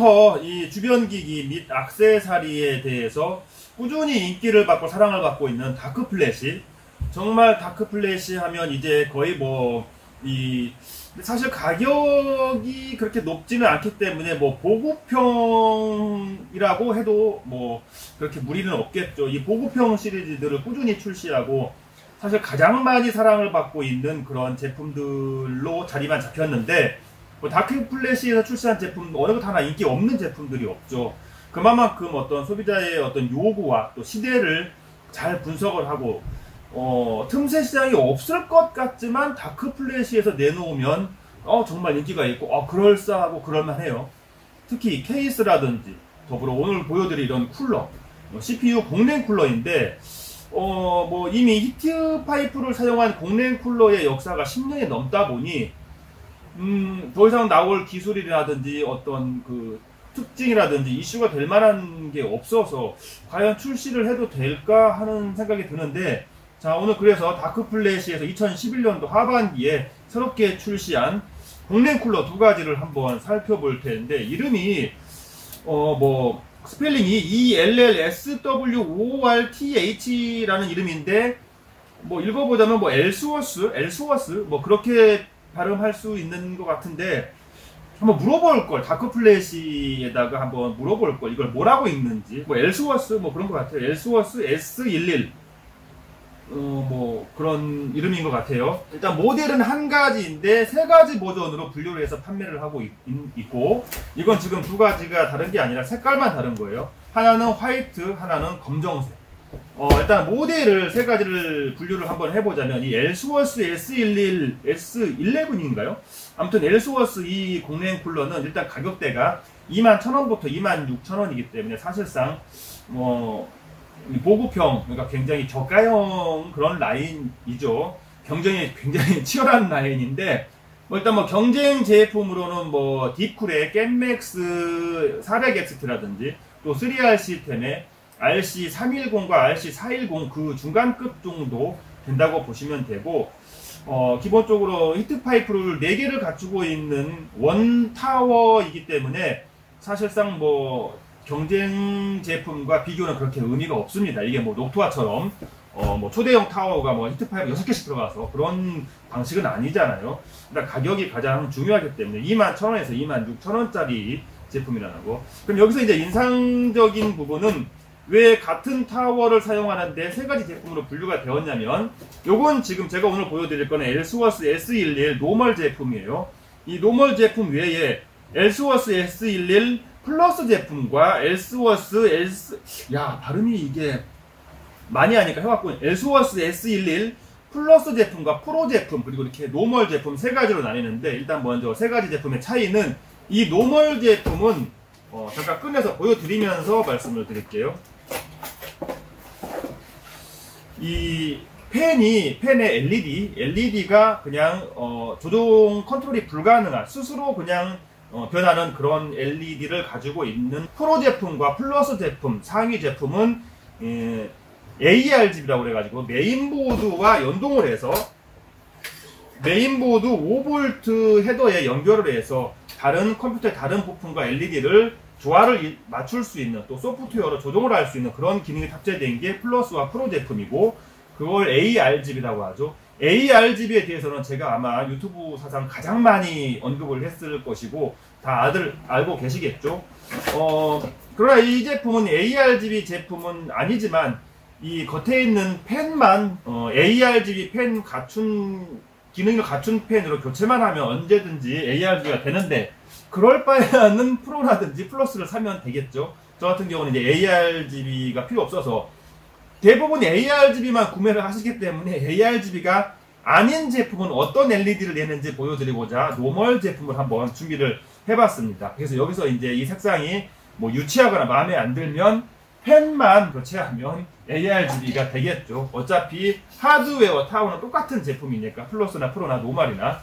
예전부터 이 주변기기 및 액세서리에 대해서 꾸준히 인기를 받고 사랑을 받고 있는 다크플래시. 정말 다크플래시 하면 이제 거의 사실 가격이 그렇게 높지는 않기 때문에 보급형이라고 해도 그렇게 무리는 없겠죠. 이 보급형 시리즈들을 꾸준히 출시하고 사실 가장 많이 사랑을 받고 있는 그런 제품들로 자리만 잡혔는데, 다크플래시에서 출시한 제품 어느 것 하나 인기 없는 제품들이 없죠. 그만큼 어떤 소비자의 어떤 요구와 또 시대를 잘 분석을 하고 틈새 시장이 없을 것 같지만 다크플래시에서 내놓으면 정말 인기가 있고 그럴싸하고 그럴만해요. 특히 케이스라든지 더불어 오늘 보여드릴 이런 쿨러, CPU 공랭 쿨러인데 이미 히트 파이프를 사용한 공랭 쿨러의 역사가 10년이 넘다 보니 더 이상 나올 기술이라든지 어떤 그 특징이라든지 이슈가 될 만한 게 없어서 과연 출시를 해도 될까 하는 생각이 드는데, 자, 오늘 그래서 다크플래시에서 2011년도 하반기에 새롭게 출시한 공랭 쿨러 두 가지를 한번 살펴볼 텐데, 이름이 스펠링이 ELLSWORTH라는 이름인데, 읽어보자면 엘스워스 그렇게 발음할 수 있는 것 같은데, 한번 물어볼 걸, 다크플래시에다가 한번 물어볼 걸, 이걸 뭐라고 읽는지, 엘스워스 그런 것 같아요. 엘스워스 S11 그런 이름인 것 같아요. 일단 모델은 한 가지인데 세 가지 버전으로 분류를 해서 판매를 하고 있고, 이건 지금 두 가지가 다른 게 아니라 색깔만 다른 거예요. 하나는 화이트, 하나는 검정색. 일단 모델을 세 가지를 분류를 한번 해보자면, 이 엘스워스 S11인가요? 아무튼 엘스워스 이 공랭 쿨러는 일단 가격대가 21,000원부터 26,000원이기 때문에 사실상 보급형, 그러니까 굉장히 저가형 그런 라인이죠. 경쟁이 굉장히 치열한 라인인데, 일단 경쟁 제품으로는 딥쿨의 겜맥스 400XT라든지 또 3R 시스템의 RC310과 RC410 그 중간급 정도 된다고 보시면 되고, 기본적으로 히트파이프를 4개를 갖추고 있는 원타워이기 때문에 사실상 경쟁 제품과 비교는 그렇게 의미가 없습니다. 이게 녹투아처럼 초대형 타워가 히트파이프 6개씩 들어가서 그런 방식은 아니잖아요. 그러니까 가격이 가장 중요하기 때문에 21,000원에서 26,000원짜리 제품이라는 거. 그럼 여기서 이제 인상적인 부분은 왜 같은 타워를 사용하는데 세 가지 제품으로 분류가 되었냐면, 요건 지금 제가 오늘 보여드릴 거는 엘스워스 S11 노멀 제품이에요. 이 노멀 제품 외에 엘스워스 S11 플러스 제품과 엘스워스 발음이 이게 많이 하니까 해갖고 엘스워스 S11 플러스 제품과 프로 제품, 그리고 이렇게 노멀 제품 세 가지로 나뉘는데, 일단 먼저 세 가지 제품의 차이는, 이 노멀 제품은 잠깐 꺼내서 보여드리면서 말씀을 드릴게요. 이 펜의 LED가 그냥 조종 컨트롤이 불가능한, 스스로 그냥 변하는 그런 LED를 가지고 있는 프로 제품과 플러스 제품, 상위 제품은 ARGB라고 그래가지고 메인보드와 연동을 해서 메인보드 5V 헤더에 연결을 해서 다른 컴퓨터의 다른 부품과 LED를 조화를 맞출 수 있는, 또 소프트웨어로 조정을 할 수 있는 그런 기능이 탑재된 게 플러스와 프로 제품이고, 그걸 ARGB라고 하죠. ARGB에 대해서는 제가 아마 유튜브 사상 가장 많이 언급을 했을 것이고 다들 알고 계시겠죠. 그러나 이 제품은 ARGB 제품은 아니지만, 이 겉에 있는 펜만 ARGB 펜 기능을 갖춘 펜으로 교체만 하면 언제든지 ARGB가 되는데, 그럴 바에는 프로라든지 플러스를 사면 되겠죠. 저 같은 경우는 이제 ARGB가 필요 없어서 대부분 ARGB만 구매를 하시기 때문에, ARGB가 아닌 제품은 어떤 LED를 내는지 보여드리고자 노멀 제품을 한번 준비를 해봤습니다. 그래서 여기서 이제 이 색상이 유치하거나 마음에 안 들면 펜만 교체하면 ARGB가 되겠죠. 어차피 하드웨어 타워는 똑같은 제품이니까, 플러스나 프로나 노멀이나.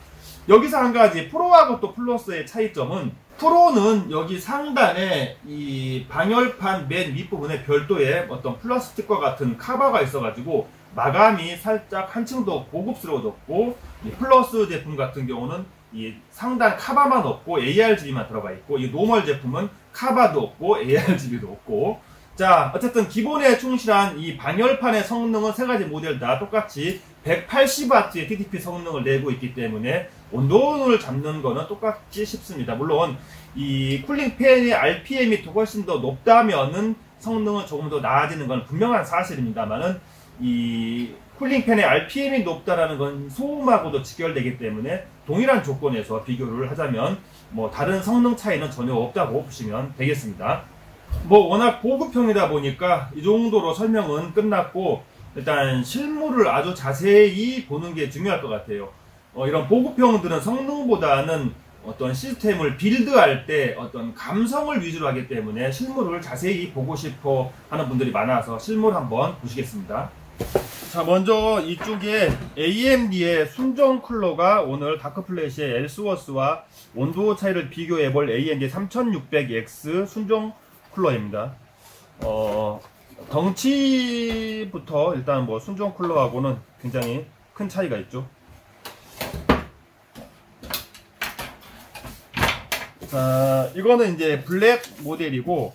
여기서 한 가지, 프로하고 또 플러스의 차이점은, 프로는 여기 상단에 이 방열판 맨 윗부분에 별도의 어떤 플라스틱과 같은 카바가 있어가지고 마감이 살짝 한층 더 고급스러워졌고, 이 플러스 제품 같은 경우는 이 상단 카바만 없고 ARGB만 들어가 있고, 이 노멀 제품은 카바도 없고 ARGB도 없고. 자, 어쨌든 기본에 충실한 이 방열판의 성능은 세 가지 모델 다 똑같이 180W의 TDP 성능을 내고 있기 때문에 온도를 잡는 거는 똑같이 쉽습니다. 물론 이 쿨링 팬의 RPM이 훨씬 더 높다면은 성능은 조금 더 나아지는 건 분명한 사실입니다만은, 이 쿨링 팬의 RPM이 높다라는 건 소음하고도 직결되기 때문에 동일한 조건에서 비교를 하자면 뭐 다른 성능 차이는 전혀 없다고 보시면 되겠습니다. 뭐 워낙 보급형이다 보니까 이 정도로 설명은 끝났고, 일단 실물을 아주 자세히 보는 게 중요할 것 같아요. 이런 보급형들은 성능보다는 어떤 시스템을 빌드할 때 어떤 감성을 위주로 하기 때문에 실물을 자세히 보고 싶어 하는 분들이 많아서 실물 한번 보시겠습니다. 자, 먼저 이쪽에 AMD의 순정 쿨러가 오늘 다크플래시의 엘스워스와 온도 차이를 비교해볼 AMD 3600X 순정 쿨러입니다. 덩치부터 일단 뭐 순정 쿨러하고는 굉장히 큰 차이가 있죠. 자, 이거는 이제 블랙 모델이고,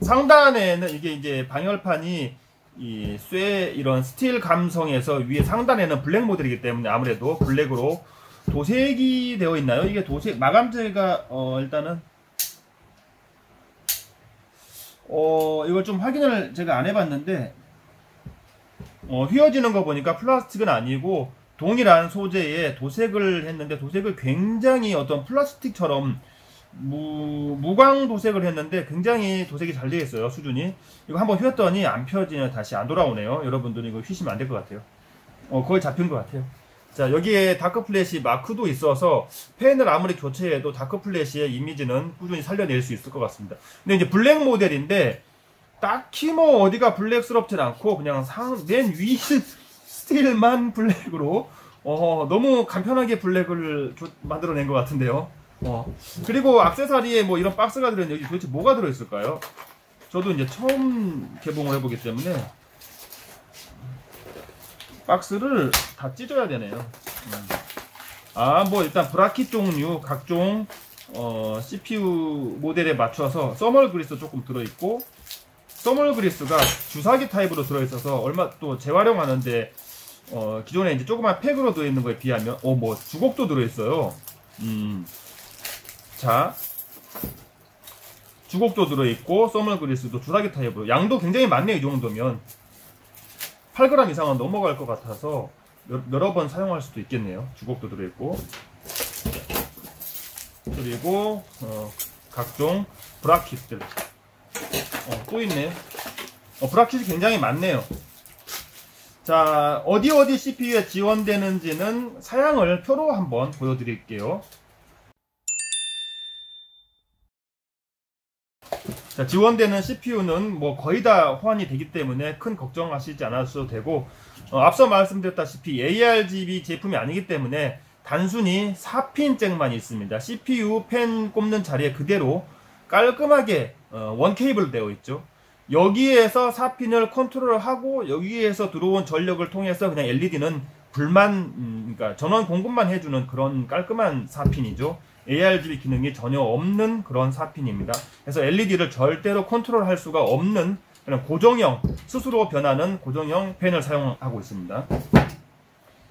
상단에는 이게 이제 방열판이 이 쇠 이런 스틸 감성에서 위에 상단에는 블랙 모델이기 때문에 아무래도 블랙으로 도색이 되어 있나요? 이게 도색 마감재가 일단은 이걸 좀 확인을 제가 안 해봤는데, 휘어지는 거 보니까 플라스틱은 아니고 동일한 소재에 도색을 했는데, 도색을 굉장히 어떤 플라스틱처럼 무광 도색을 했는데 굉장히 도색이 잘 되어 있어요. 수준이. 이거 한번 휘었더니 안 펴지면 다시 안 돌아오네요. 여러분들은 이거 휘시면 안 될 것 같아요. 거의 잡힌 것 같아요. 자, 여기에 다크플래시 마크도 있어서 펜을 아무리 교체해도 다크플래시의 이미지는 꾸준히 살려낼 수 있을 것 같습니다. 근데 이제 블랙 모델인데 딱히 뭐 어디가 블랙스럽진 않고 그냥 맨 위 스틸만 블랙으로 너무 간편하게 블랙을 만들어낸 것 같은데요. 그리고 액세서리에 뭐 이런 박스가 들어있는데 여기 도대체 뭐가 들어있을까요? 저도 이제 처음 개봉을 해보기 때문에 박스를 다 찢어야 되네요. 뭐 일단 브라킷 종류 각종 CPU 모델에 맞춰서 써멀 그리스 조금 들어있고, 써멀 그리스가 주사기 타입으로 들어있어서 얼마 또 재활용하는데 기존에 이제 조그만 팩으로 들어있는 거에 비하면 뭐 주걱도 들어있어요. 자, 주걱도 들어있고 써멀 그리스도 주사기 타입으로 양도 굉장히 많네요. 이 정도면 8g 이상은 넘어갈 것 같아서 여러 번 사용할 수도 있겠네요. 주걱도 들어있고, 그리고 각종 브라킷들 또 있네. 브라킷이 굉장히 많네요. 자, 어디 CPU에 지원되는지는 사양을 표로 한번 보여드릴게요. 자, 지원되는 CPU는 뭐 거의 다 호환이 되기 때문에 큰 걱정하시지 않으셔도 되고, 앞서 말씀드렸다시피 ARGB 제품이 아니기 때문에 단순히 4핀 잭만 있습니다. CPU 펜 꼽는 자리에 그대로 깔끔하게 원 케이블 되어 있죠. 여기에서 4핀을 컨트롤하고 여기에서 들어온 전력을 통해서 그냥 LED는 불만, 그러니까 전원 공급만 해주는 그런 깔끔한 4핀이죠. ARGB 기능이 전혀 없는 그런 4핀입니다. 그래서 LED를 절대로 컨트롤할 수가 없는 그런 고정형, 스스로 변하는 고정형 펜을 사용하고 있습니다.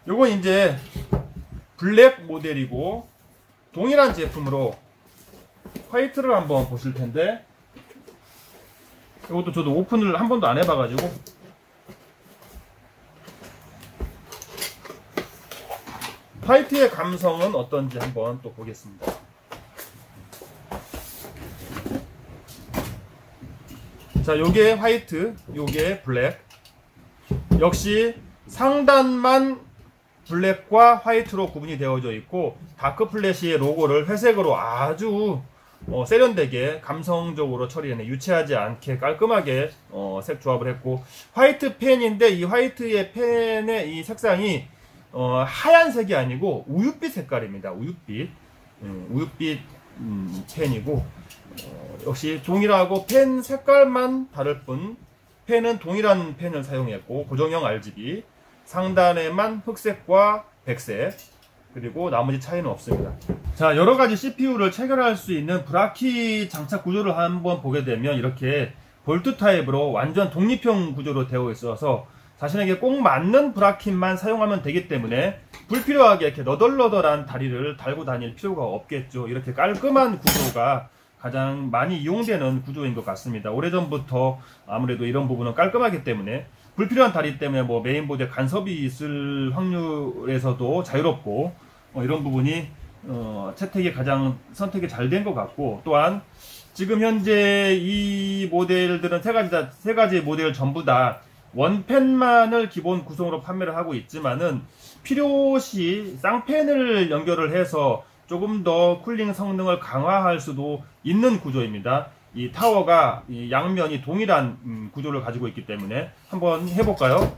요건 이제 블랙 모델이고, 동일한 제품으로 화이트를 한번 보실 텐데, 이것도 저도 오픈을 한 번도 안 해봐가지고 화이트의 감성은 어떤지 한번 또 보겠습니다. 자, 요게 화이트, 요게 블랙. 역시 상단만 블랙과 화이트로 구분이 되어져 있고, 다크플래시의 로고를 회색으로 아주 세련되게 감성적으로 처리해내, 유치하지 않게 깔끔하게 색 조합을 했고, 화이트 펜인데 이 화이트의 펜의 이 색상이 하얀색이 아니고 우윳빛 색깔입니다. 우윳빛. 우윳빛 펜이고, 역시 동일하고 펜 색깔만 다를 뿐 펜은 동일한 펜을 사용했고, 고정형 RGB, 상단에만 흑색과 백색, 그리고 나머지 차이는 없습니다. 자, 여러가지 CPU를 체결할 수 있는 브라키 장착 구조를 한번 보게 되면 이렇게 볼트 타입으로 완전 독립형 구조로 되어 있어서 자신에게 꼭 맞는 브라킷만 사용하면 되기 때문에 불필요하게 이렇게 너덜너덜한 다리를 달고 다닐 필요가 없겠죠. 이렇게 깔끔한 구조가 가장 많이 이용되는 구조인 것 같습니다. 오래전부터 아무래도 이런 부분은 깔끔하기 때문에 불필요한 다리 때문에 뭐 메인보드에 간섭이 있을 확률에서도 자유롭고 이런 부분이 채택이 가장 선택이 잘 된 것 같고, 또한 지금 현재 이 모델들은 세 가지 모델 전부 다 원팬만을 기본 구성으로 판매를 하고 있지만은 필요시 쌍팬을 연결을 해서 조금 더 쿨링 성능을 강화할 수도 있는 구조입니다. 이 타워가 이 양면이 동일한 구조를 가지고 있기 때문에 한번 해볼까요?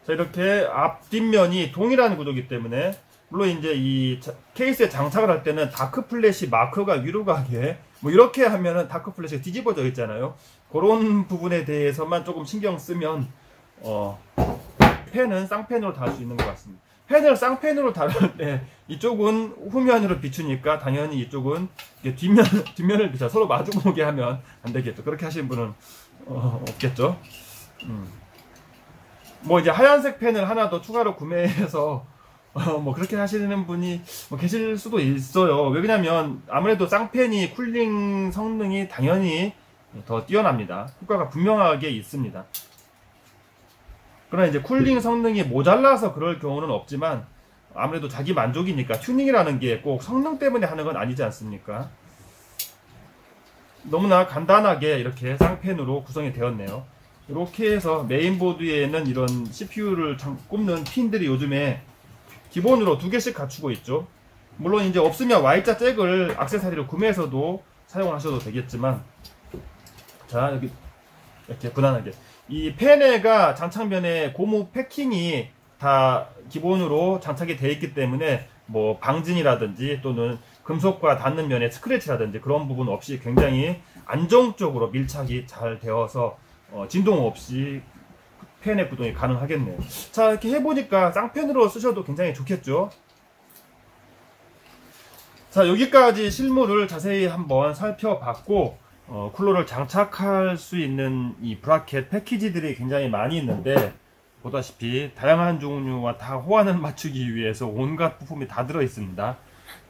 자, 이렇게 앞 뒷면이 동일한 구조이기 때문에, 물론 이제 이 케이스에 장착을 할 때는 다크 플래시 마크가 위로 가게 뭐 이렇게 하면은 다크 플래시가 뒤집어져 있잖아요. 그런 부분에 대해서만 조금 신경 쓰면 펜은 쌍펜으로 다룰 수 있는 것 같습니다. 펜을 쌍펜으로 다룰 때 이쪽은 후면으로 비추니까 당연히 이쪽은 뒷면을 비춰 서로 마주보게 하면 안 되겠죠. 그렇게 하시는 분은 없겠죠. 뭐 이제 하얀색 펜을 하나 더 추가로 구매해서 뭐 그렇게 하시는 분이 뭐 계실 수도 있어요. 왜냐면 아무래도 쌍펜이 쿨링 성능이 당연히 더 뛰어납니다. 효과가 분명하게 있습니다. 그러나 이제 쿨링 성능이 모자라서 그럴 경우는 없지만, 아무래도 자기 만족이니까 튜닝이라는 게 꼭 성능 때문에 하는 건 아니지 않습니까? 너무나 간단하게 이렇게 쌍펜으로 구성이 되었네요. 이렇게 해서 메인보드에는 이런 CPU를 꼽는 핀들이 요즘에 기본으로 2개씩 갖추고 있죠. 물론 이제 없으면 Y자 잭을 액세서리로 구매해서도 사용하셔도 되겠지만, 자, 여기 이렇게 무난하게 이 펜에가 장착면에 고무 패킹이 다 기본으로 장착이 되어 있기 때문에 뭐 방진이라든지 또는 금속과 닿는 면에 스크래치라든지 그런 부분 없이 굉장히 안정적으로 밀착이 잘 되어서 진동 없이 펜의 구동이 가능하겠네요. 자, 이렇게 해보니까 쌍펜으로 쓰셔도 굉장히 좋겠죠. 자, 여기까지 실물을 자세히 한번 살펴봤고, 쿨러를 장착할 수 있는 이 브라켓 패키지들이 굉장히 많이 있는데, 보다시피 다양한 종류와 다 호환을 맞추기 위해서 온갖 부품이 다 들어 있습니다.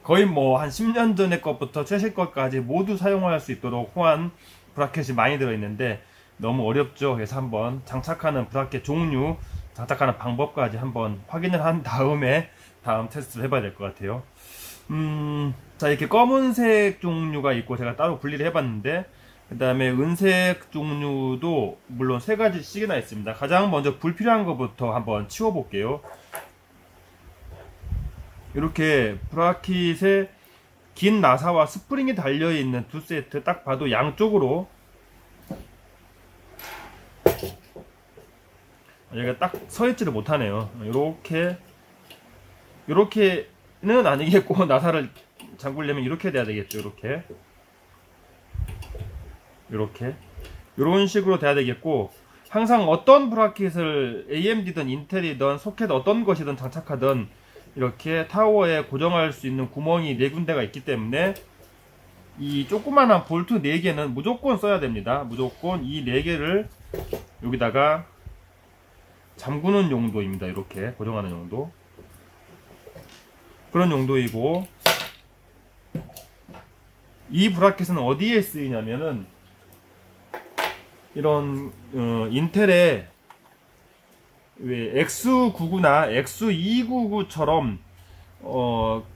거의 뭐 한 10년 전의 것부터 최신 것까지 모두 사용할 수 있도록 호환 브라켓이 많이 들어 있는데 너무 어렵죠. 그래서 한번 장착하는 브라켓 종류, 장착하는 방법까지 한번 확인을 한 다음에 다음 테스트를 해봐야 될 것 같아요. 자, 이렇게 검은색 종류가 있고 제가 따로 분리를 해봤는데, 그 다음에 은색 종류도 물론 3가지씩이나 있습니다. 가장 먼저 불필요한 것부터 한번 치워볼게요. 이렇게 브라킷에 긴 나사와 스프링이 달려있는 2세트, 딱 봐도 양쪽으로 여기가 딱 서있지를 못하네요. 이렇게는 아니겠고, 나사를 잠그려면 이렇게 돼야 되겠죠. 이렇게 이런 식으로 돼야 되겠고, 항상 어떤 브라켓을 AMD든 인텔이든 소켓 어떤 것이든 장착하든 이렇게 타워에 고정할 수 있는 구멍이 4군데가 있기 때문에 이 조그만한 볼트 4개는 무조건 써야 됩니다. 무조건 이 4개를 여기다가 잠그는 용도입니다. 이렇게 고정하는 용도, 그런 용도이고, 이 브라켓은 어디에 쓰이냐면은 이런 인텔의 왜 X99나 X299처럼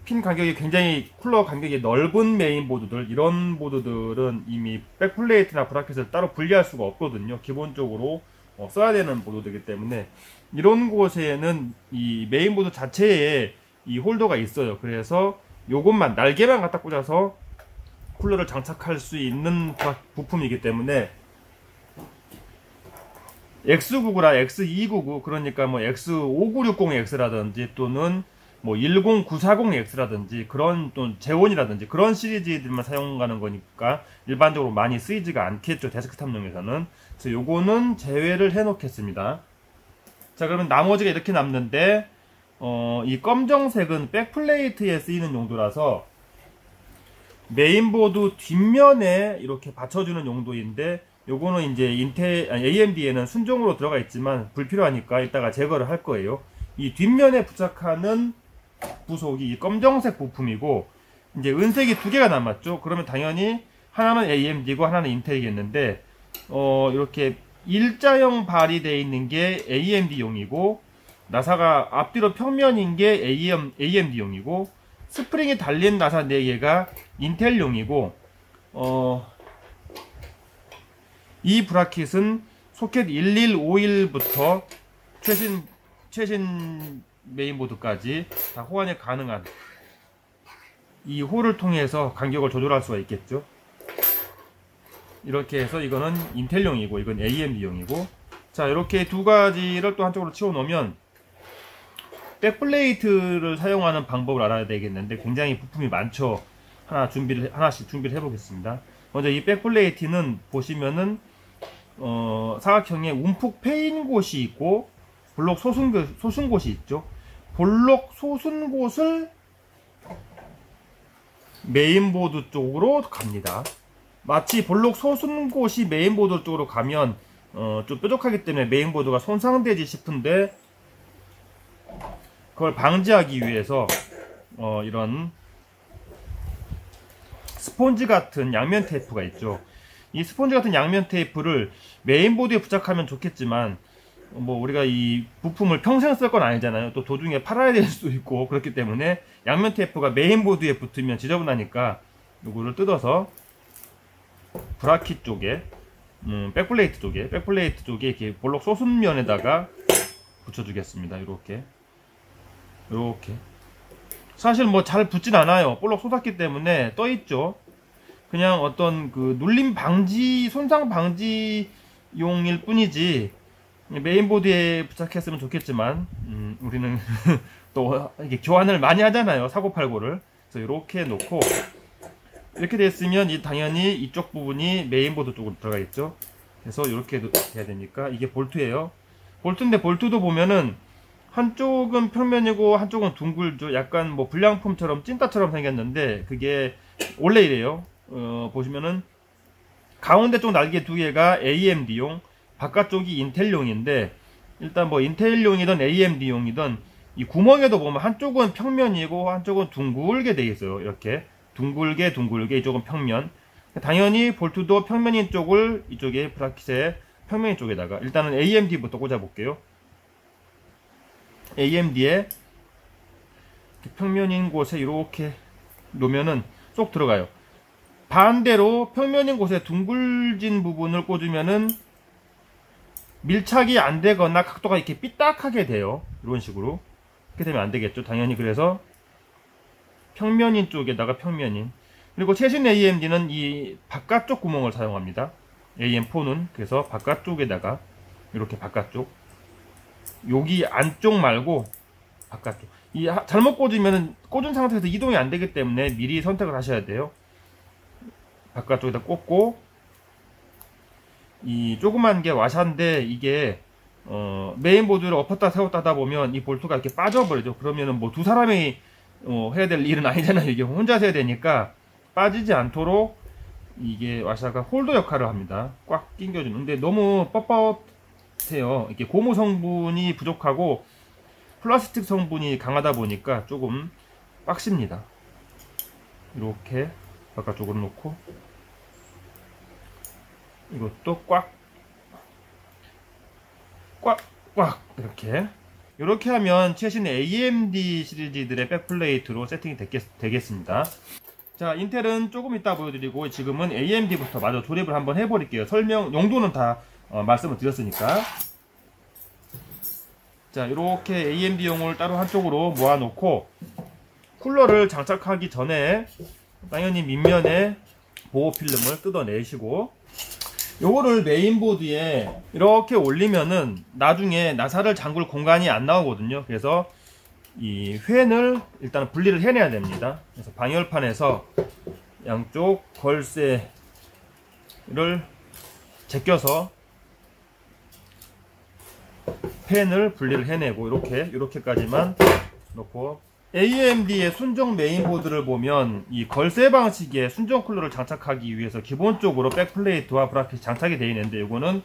핀 간격이 굉장히, 쿨러 간격이 넓은 메인보드들, 이런 보드들은 이미 백플레이트나 브라켓을 따로 분리할 수가 없거든요. 기본적으로 써야 되는 보드이기 때문에 이런 곳에는 이 메인보드 자체에 이 홀더가 있어요. 그래서 요것만, 날개만 갖다 꽂아서 쿨러를 장착할 수 있는 부품이기 때문에 X99나 X299, 그러니까 뭐 X5960X라든지 또는 뭐 10940X라든지 그런 또 제온이라든지 그런 시리즈들만 사용하는 거니까 일반적으로 많이 쓰이지가 않겠죠, 데스크탑용에서는. 그래서 요거는 제외를 해 놓겠습니다. 자, 그러면 나머지가 이렇게 남는데 이 검정색은 백플레이트에 쓰이는 용도라서 메인보드 뒷면에 이렇게 받쳐주는 용도인데, 요거는 이제 AMD에는 순정으로 들어가 있지만 불필요하니까 이따가 제거를 할 거예요. 이 뒷면에 부착하는 부속이 이 검정색 부품이고, 이제 은색이 두 개가 남았죠. 그러면 당연히 하나는 AMD고 하나는 인텔이겠는데, 이렇게 일자형 발이 되어 있는 게 AMD용이고, 나사가 앞뒤로 평면인 게 AMD용이고, 스프링이 달린 나사 4개가 인텔용이고, 이 브라킷은 소켓 1151부터 최신 메인보드까지 다 호환이 가능한, 이 홀을 통해서 간격을 조절할 수가 있겠죠. 이렇게 해서 이거는 인텔용이고 이건 AMD용이고, 자, 이렇게 두 가지를 또 한쪽으로 치워 놓으면 백플레이트를 사용하는 방법을 알아야 되겠는데 굉장히 부품이 많죠. 하나씩 준비를 해 보겠습니다. 먼저 이 백플레이트는 보시면은 사각형에 움푹 패인 곳이 있고 볼록 솟은 곳이 있죠. 볼록 솟은 곳을 메인보드 쪽으로 갑니다. 마치 볼록 솟은 곳이 메인보드 쪽으로 가면 좀 뾰족하기 때문에 메인보드가 손상되지 싶은데, 그걸 방지하기 위해서 이런 스폰지 같은 양면 테이프가 있죠. 이 스폰지 같은 양면 테이프를 메인보드에 부착하면 좋겠지만, 뭐 우리가 이 부품을 평생 쓸 건 아니잖아요. 또 도중에 팔아야 될 수도 있고, 그렇기 때문에 양면 테이프가 메인보드에 붙으면 지저분하니까 이거를 뜯어서 브라킷 쪽에, 백플레이트 쪽에 이렇게 볼록 솟은 면에다가 붙여주겠습니다. 이렇게 사실 뭐 잘 붙진 않아요. 볼록 솟았기 때문에 떠 있죠. 그냥 어떤 그 눌림 방지, 손상 방지용일 뿐이지 메인보드에 부착했으면 좋겠지만, 우리는 또 이게 교환을 많이 하잖아요, 사고팔고를. 그래서 이렇게 놓고, 이렇게 됐으면 당연히 이쪽 부분이 메인보드 쪽으로 들어가겠죠. 그래서 이렇게 돼야 되니까, 이게 볼트예요. 볼트인데 볼트도 보면은 한쪽은 평면이고 한쪽은 둥글죠. 약간 뭐 불량품처럼 찐따처럼 생겼는데 그게 원래 이래요. 보시면은 가운데 쪽 날개 두 개가 AMD용, 바깥쪽이 인텔용인데, 일단 뭐 인텔용이든 AMD용이든 이 구멍에도 보면 한쪽은 평면이고 한쪽은 둥글게 되어 있어요. 이렇게 둥글게 이쪽은 평면. 당연히 볼트도 평면인 쪽을 이쪽에 브라킷의 평면인 쪽에다가, 일단은 AMD부터 꽂아 볼게요. AMD에 평면인 곳에 이렇게 놓으면은 쏙 들어가요. 반대로 평면인 곳에 둥글진 부분을 꽂으면은 밀착이 안 되거나 각도가 이렇게 삐딱하게 돼요. 이런 식으로. 이렇게 되면 안 되겠죠. 당연히. 그래서 평면인 쪽에다가 평면인. 그리고 최신 AMD는 이 바깥쪽 구멍을 사용합니다. AM4는. 그래서 바깥쪽에다가 이렇게 바깥쪽. 여기 안쪽 말고 바깥쪽. 잘못 꽂으면 꽂은 상태에서 이동이 안 되기 때문에 미리 선택을 하셔야 돼요. 바깥쪽에다 꽂고, 이 조그만 게 와샤인데 이게 메인보드를 엎었다 세웠다 하다 보면 이 볼트가 이렇게 빠져버리죠. 그러면은 뭐 두 사람이 해야 될 일은 아니잖아요. 이게 혼자서 해야 되니까 빠지지 않도록 이게 와샤가 홀더 역할을 합니다. 꽉 낑겨주는. 근데 너무 뻣뻣해요. 이렇게 고무 성분이 부족하고 플라스틱 성분이 강하다 보니까 조금 빡십니다. 이렇게 바깥쪽으로 놓고, 이것도 꽉 이렇게 하면 최신 AMD 시리즈들의 백플레이트로 세팅이 되겠습니다. 자, 인텔은 조금 이따 보여드리고 지금은 AMD부터 마저 조립을 한번 해버릴게요. 용도는 다 말씀을 드렸으니까. 자, 이렇게 AMD용을 따로 한쪽으로 모아놓고, 쿨러를 장착하기 전에 당연히 밑면에 보호 필름을 뜯어내시고, 요거를 메인보드에 이렇게 올리면은 나중에 나사를 잠글 공간이 안 나오거든요. 그래서 이 팬을 일단 분리를 해내야 됩니다. 그래서 방열판에서 양쪽 걸쇠를 제껴서 팬을 분리를 해내고 이렇게까지만 놓고, AMD의 순정 메인보드를 보면 이 걸쇠 방식의 순정 쿨러를 장착하기 위해서 기본적으로 백플레이트와 브라켓이 장착이 되어 있는데, 요거는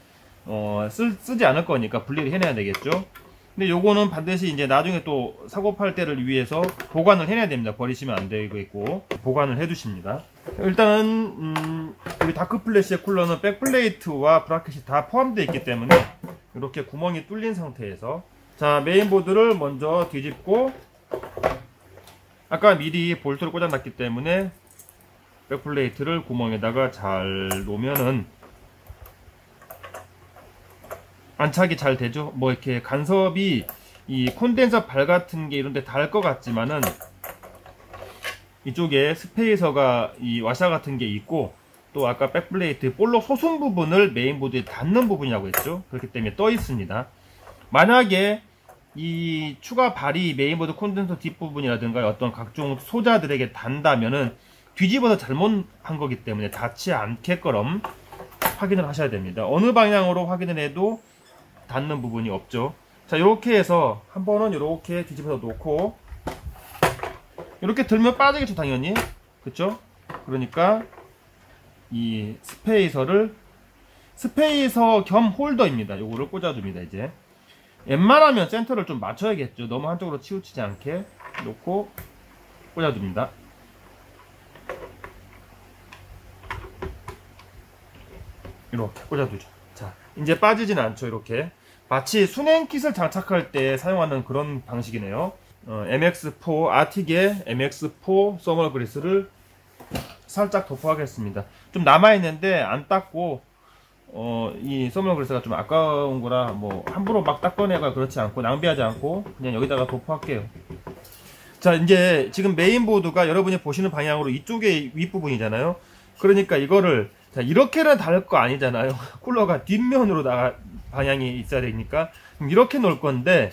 쓰지 않을 거니까 분리를 해내야 되겠죠. 근데 요거는 반드시 이제 나중에 또 사고 팔 때를 위해서 보관을 해내야 됩니다. 버리시면 안 되고 보관을 해 두십니다. 일단은 우리 다크플래시의 쿨러는 백플레이트와 브라켓이 다 포함되어 있기 때문에 이렇게 구멍이 뚫린 상태에서, 자, 메인보드를 먼저 뒤집고, 아까 미리 볼트를 꽂아놨기 때문에 백플레이트를 구멍에다가 잘 놓으면은 안착이 잘 되죠. 뭐 이렇게 간섭이 이 콘덴서 발 같은 게 이런 데 닿을 것 같지만은 이쪽에 스페이서가 이 와샤 같은 게 있고, 또 아까 백플레이트 볼록 소순 부분을 메인보드에 닿는 부분이라고 했죠. 그렇기 때문에 떠 있습니다. 만약에 이 추가 발이 메인보드 콘덴서 뒷부분이라든가 어떤 각종 소자들에게 닿는다면은 뒤집어서 잘못한 거기 때문에 닿지 않게끔 확인을 하셔야 됩니다. 어느 방향으로 확인을 해도 닿는 부분이 없죠. 자, 이렇게 해서 한 번은 이렇게 뒤집어서 놓고, 이렇게 들면 빠지겠죠, 당연히. 그쵸? 그러니까 이 스페이서 겸 홀더입니다. 요거를 꽂아줍니다. 이제 웬만하면 센터를 좀 맞춰야겠죠. 너무 한쪽으로 치우치지 않게 놓고 꽂아줍니다. 이렇게 꽂아두죠. 자, 이제 빠지진 않죠. 이렇게 마치 순행킷을 장착할 때 사용하는 그런 방식이네요. MX4 아틱의 MX4 서머 그리스를 살짝 도포하겠습니다. 좀 남아있는데 안 닦고, 이 서머 그리스가 좀 아까운 거라 뭐 함부로 막 닦아내가 그렇지 않고, 낭비하지 않고 그냥 여기다가 도포할게요. 자, 이제 지금 메인보드가 여러분이 보시는 방향으로 이쪽에 윗부분이잖아요. 그러니까 이거를, 자, 이렇게는 닿을 거 아니잖아요. 쿨러가 뒷면으로 방향이 있어야 되니까. 그럼 이렇게 놓을 건데,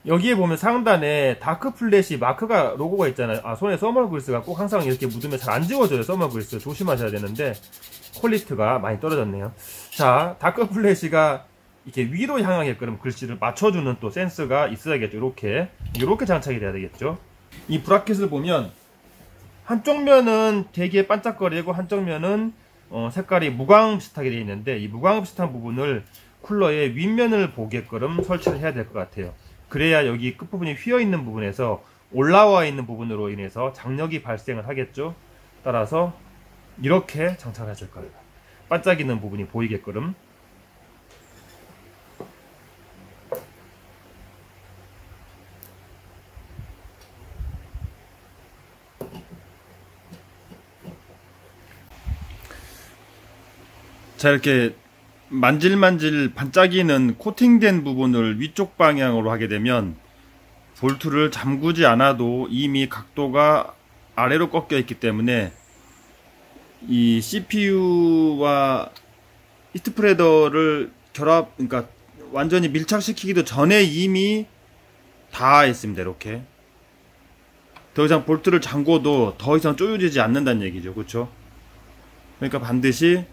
여기에 보면 상단에 다크 플래시 마크가, 로고가 있잖아요. 아, 손에 서머 그리스가 꼭 항상 이렇게 묻으면 잘 안 지워져요. 서머 그리스 조심하셔야 되는데 퀄리티가 많이 떨어졌네요. 자, 다크 플래시가 이렇게 위로 향하게끔 글씨를 맞춰주는 또 센스가 있어야겠죠. 이렇게 장착이 돼야 되겠죠. 이 브라켓을 보면 한쪽 면은 되게 반짝거리고 한쪽 면은 색깔이 무광 비슷하게 되어 있는데, 이 무광 비슷한 부분을 쿨러의 윗면을 보게끔 설치를 해야 될 것 같아요. 그래야 여기 끝부분이 휘어있는 부분에서 올라와 있는 부분으로 인해서 장력이 발생을 하겠죠. 따라서 이렇게 장착을 해줄 거예요. 반짝이는 부분이 보이게끔. 자, 이렇게 만질만질 반짝이는 코팅된 부분을 위쪽 방향으로 하게 되면 볼트를 잠그지 않아도 이미 각도가 아래로 꺾여 있기 때문에 이 CPU와 히트프레더를 그러니까 완전히 밀착시키기도 전에 이미 닿아 있습니다. 이렇게 더 이상 볼트를 잠궈도 더 이상 조여지지 않는다는 얘기죠. 그렇죠? 그러니까 반드시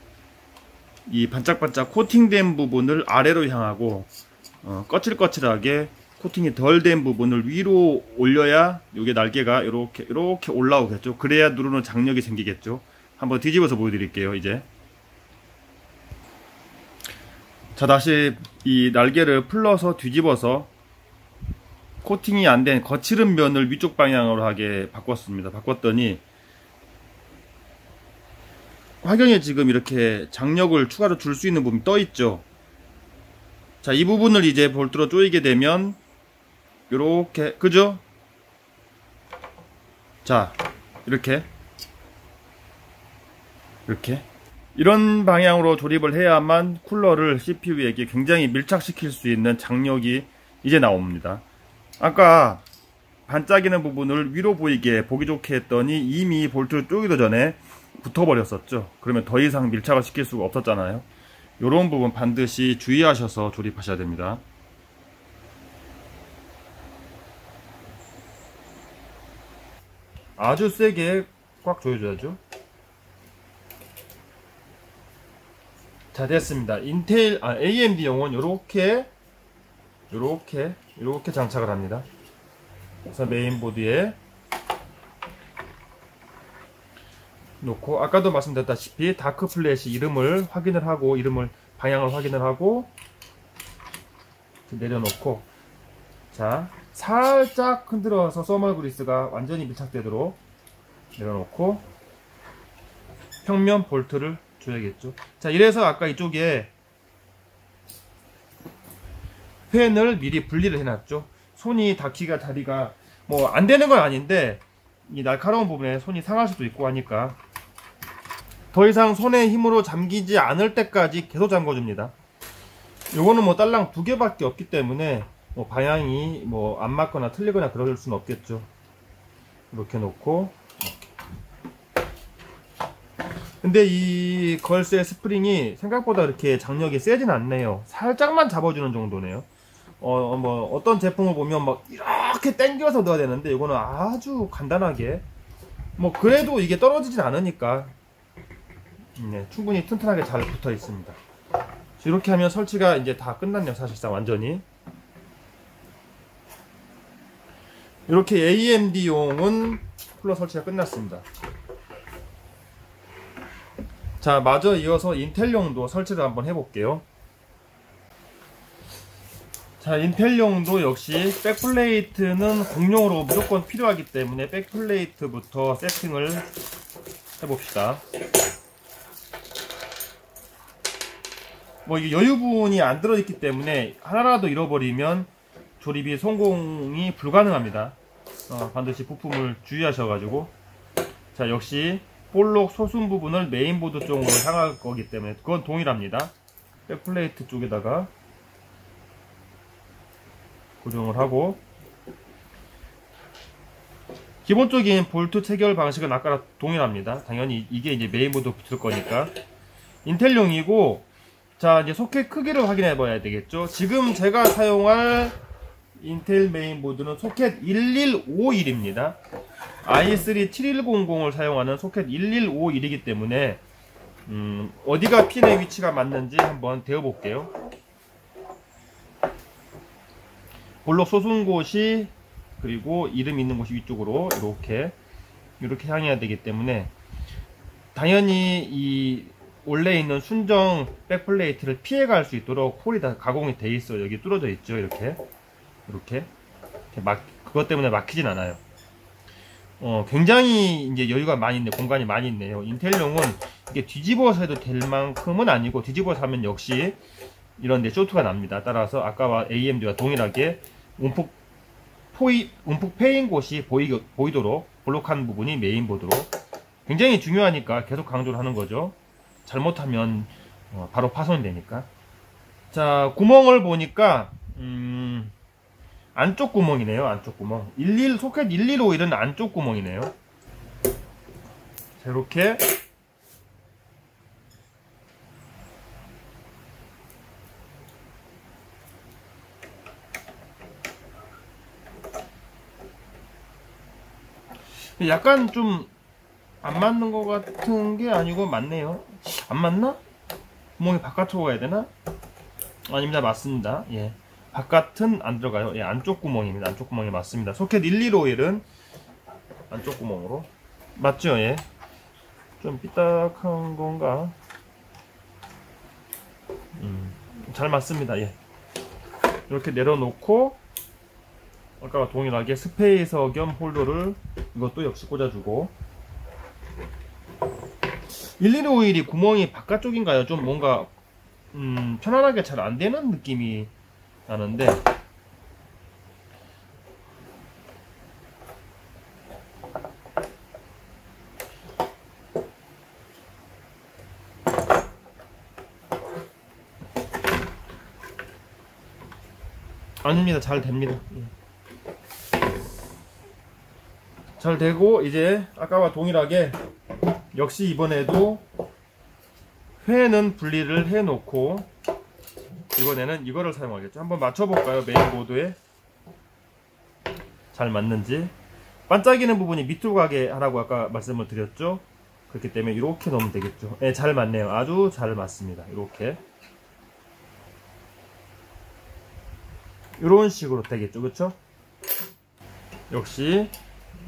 이 반짝반짝 코팅된 부분을 아래로 향하고, 거칠거칠하게 코팅이 덜 된 부분을 위로 올려야 이게 날개가 이렇게 올라오겠죠. 그래야 누르는 장력이 생기겠죠. 한번 뒤집어서 보여드릴게요. 이제 자, 다시 이 날개를 풀러서 뒤집어서 코팅이 안 된 거칠은 면을 위쪽 방향으로 하게 바꿨습니다. 바꿨더니 화경에 지금 이렇게 장력을 추가로 줄 수 있는 부분이 떠 있죠. 자, 이 부분을 이제 볼트로 조이게 되면 요렇게, 그죠? 자, 이렇게 이런 방향으로 조립을 해야만 쿨러를 CPU에게 굉장히 밀착시킬 수 있는 장력이 이제 나옵니다. 아까 반짝이는 부분을 위로 보이게 보기 좋게 했더니 이미 볼트를 쪼기도 전에 붙어버렸었죠. 그러면 더 이상 밀착을 시킬 수가 없었잖아요. 이런 부분 반드시 주의하셔서 조립하셔야 됩니다. 아주 세게 꽉 조여줘야죠. 자, 됐습니다. AMD용은 요렇게 장착을 합니다. 그래서 메인보드에 놓고, 아까도 말씀드렸다시피 다크 플래시 이름을 확인을 하고, 방향을 확인을 하고 내려놓고, 자, 살짝 흔들어서 서멀 그리스가 완전히 밀착되도록 내려놓고 평면 볼트를 줘야겠죠. 자, 이래서 아까 이쪽에 펜을 미리 분리를 해놨죠. 손이 닿기가 자리가 뭐 안되는 건 아닌데 이 날카로운 부분에 손이 상할 수도 있고 하니까 더 이상 손의 힘으로 잠기지 않을 때까지 계속 잠궈줍니다. 요거는 뭐 딸랑 2개밖에 없기 때문에 뭐 방향이 뭐 안 맞거나 틀리거나 그럴 수는 없겠죠. 이렇게 놓고, 근데 이 걸쇠 스프링이 생각보다 이렇게 장력이 세진 않네요. 살짝만 잡아주는 정도네요. 뭐 어떤 제품을 보면 막 이렇게 당겨서 넣어야 되는데 이거는 아주 간단하게, 뭐 그래도 이게 떨어지진 않으니까 네, 충분히 튼튼하게 잘 붙어 있습니다. 이렇게 하면 설치가 이제 다 끝났네요. 사실상 완전히. 이렇게 AMD용은 쿨러 설치가 끝났습니다. 자, 마저 이어서 인텔용도 설치를 한번 해볼게요. 자, 인텔용도 역시 백플레이트는 공용으로 무조건 필요하기 때문에 백플레이트부터 세팅을 해봅시다. 뭐 이게 여유 부분이 안 들어있기 때문에 하나라도 잃어버리면 조립이 성공이 불가능합니다. 반드시 부품을 주의하셔가지고. 자, 역시 볼록 소순 부분을 메인보드 쪽으로 향할 거기 때문에 그건 동일합니다. 백플레이트 쪽에다가 고정을 하고, 기본적인 볼트 체결 방식은 아까랑 동일합니다. 당연히 이게 이제 메인보드 붙을 거니까. 인텔용이고, 자, 이제 소켓 크기를 확인해 봐야 되겠죠. 지금 제가 사용할 인텔 메인보드는 소켓 1151입니다. i3 7100을 사용하는 소켓 1151이기 때문에 어디가 핀의 위치가 맞는지 한번 대어 볼게요. 볼록 솟은 곳이, 그리고 이름 있는 곳이 위쪽으로 이렇게 향해야 되기 때문에 당연히 이 원래 있는 순정 백플레이트를 피해갈 수 있도록 홀이 다 가공이 돼 있어요. 여기 뚫어져 있죠. 이렇게 그것 때문에 막히진 않아요. 굉장히 이제 여유가 많이 있네, 공간이 많이 있네요. 인텔용은 이게 뒤집어서 해도 될 만큼은 아니고, 뒤집어서 하면 역시 이런 데 쇼트가 납니다. 따라서 아까와 AMD와 동일하게 움푹 패인 곳이 보이도록 볼록한 부분이 메인보드로, 굉장히 중요하니까 계속 강조를 하는 거죠. 잘못하면 바로 파손이 되니까. 자, 구멍을 보니까 안쪽 구멍이네요. 안쪽 구멍. 소켓 1151은 안쪽 구멍이네요. 자, 이렇게 약간 좀 안 맞는 것 같은 게 아니고 맞네요. 안 맞나? 구멍이 바깥으로 가야 되나? 아닙니다. 맞습니다. 예. 바깥은 안 들어가요. 예, 안쪽 구멍입니다. 안쪽 구멍이 맞습니다. 소켓 1151은 안쪽 구멍으로 맞죠? 예. 좀 삐딱한 건가? 잘 맞습니다. 예. 이렇게 내려놓고 아까와 동일하게 스페이서 겸 홀더를 이것도 역시 꽂아주고, 1151이 구멍이 바깥쪽인가요? 좀 뭔가 편안하게 잘 안되는 느낌이 나는데, 아닙니다. 잘 됩니다. 잘 되고, 이제 아까와 동일하게 역시 이번에도 회는 분리를 해 놓고 이번에는 이거를 사용하겠죠. 한번 맞춰볼까요? 메인보드에 잘 맞는지. 반짝이는 부분이 밑으로 가게 하라고 아까 말씀을 드렸죠. 그렇기 때문에 이렇게 넣으면 되겠죠. 네, 잘 맞네요. 아주 잘 맞습니다. 이렇게 이런 식으로 되겠죠. 그렇죠? 역시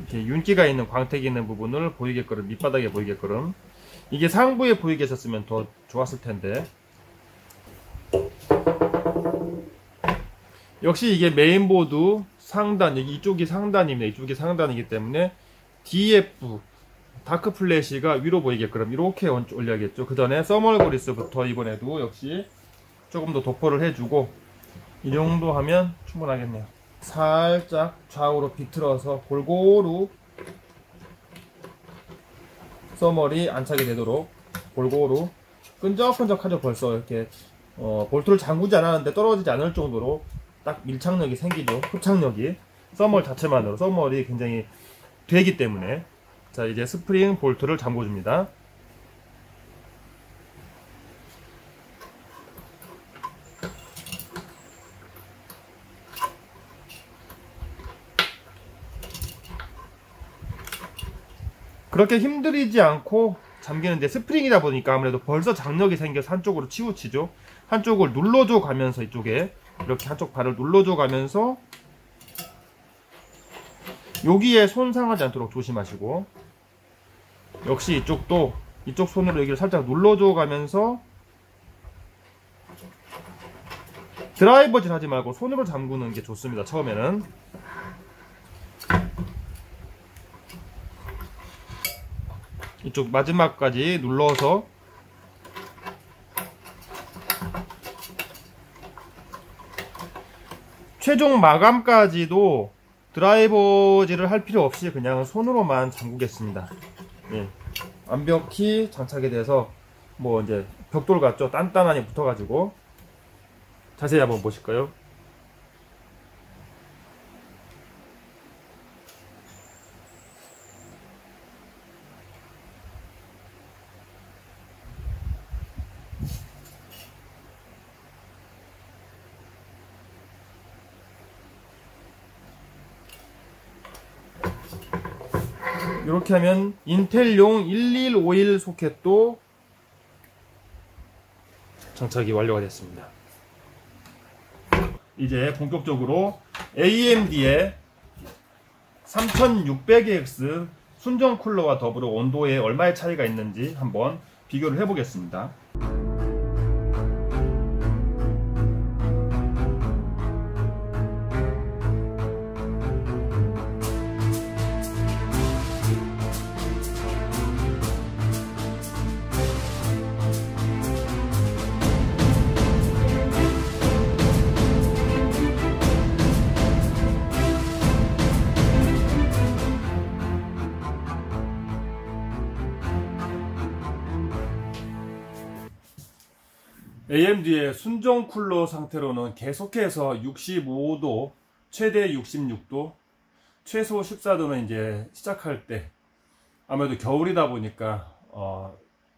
이렇게 윤기가 있는, 광택이 있는 부분을 보이게끔, 밑바닥에 보이게끔. 이게 상부에 보이게 했었으면 더 좋았을 텐데. 역시 이게 메인보드 상단, 이쪽이 상단입니다. 이쪽이 상단이기 때문에 DF 다크 플래시가 위로 보이게끔 이렇게 올려야겠죠. 그 전에 서멀 그리스부터 이번에도 역시 조금 더 도포를 해주고, 이 정도 하면 충분하겠네요. 살짝 좌우로 비틀어서 골고루 서멀이 안착이 되도록 골고루, 끈적끈적하죠. 벌써 이렇게 볼트를 잠그지 않았는데 떨어지지 않을 정도로 딱 밀착력이 생기죠. 흡착력이 서멀 자체만으로, 서멀이 굉장히 되기 때문에. 자, 이제 스프링 볼트를 잠궈줍니다. 그렇게 힘들이지 않고 잠기는데, 스프링이다 보니까 아무래도 벌써 장력이 생겨서 한쪽으로 치우치죠. 한쪽을 눌러줘 가면서, 이쪽에 이렇게 한쪽 발을 눌러줘 가면서 여기에 손 상하지 않도록 조심하시고, 역시 이쪽도 이쪽 손으로 여기를 살짝 눌러줘 가면서 드라이버질 하지 말고 손으로 잠그는 게 좋습니다. 처음에는. 이쪽 마지막까지 눌러서 최종 마감까지도 드라이버질을 할 필요 없이 그냥 손으로만 잠그겠습니다. 예. 완벽히 장착이 돼서 뭐 이제 벽돌 같죠? 단단하게 붙어가지고. 자세히 한번 보실까요? 이렇게 하면 인텔용 1151 소켓도 장착이 완료가 됐습니다. 이제 본격적으로 AMD의 3600X 순정 쿨러와 더불어 온도에 얼마의 차이가 있는지 한번 비교를 해보겠습니다. AMD의 순정 쿨러 상태로는 계속해서 65도, 최대 66도, 최소 14도는 이제 시작할 때, 아무래도 겨울이다 보니까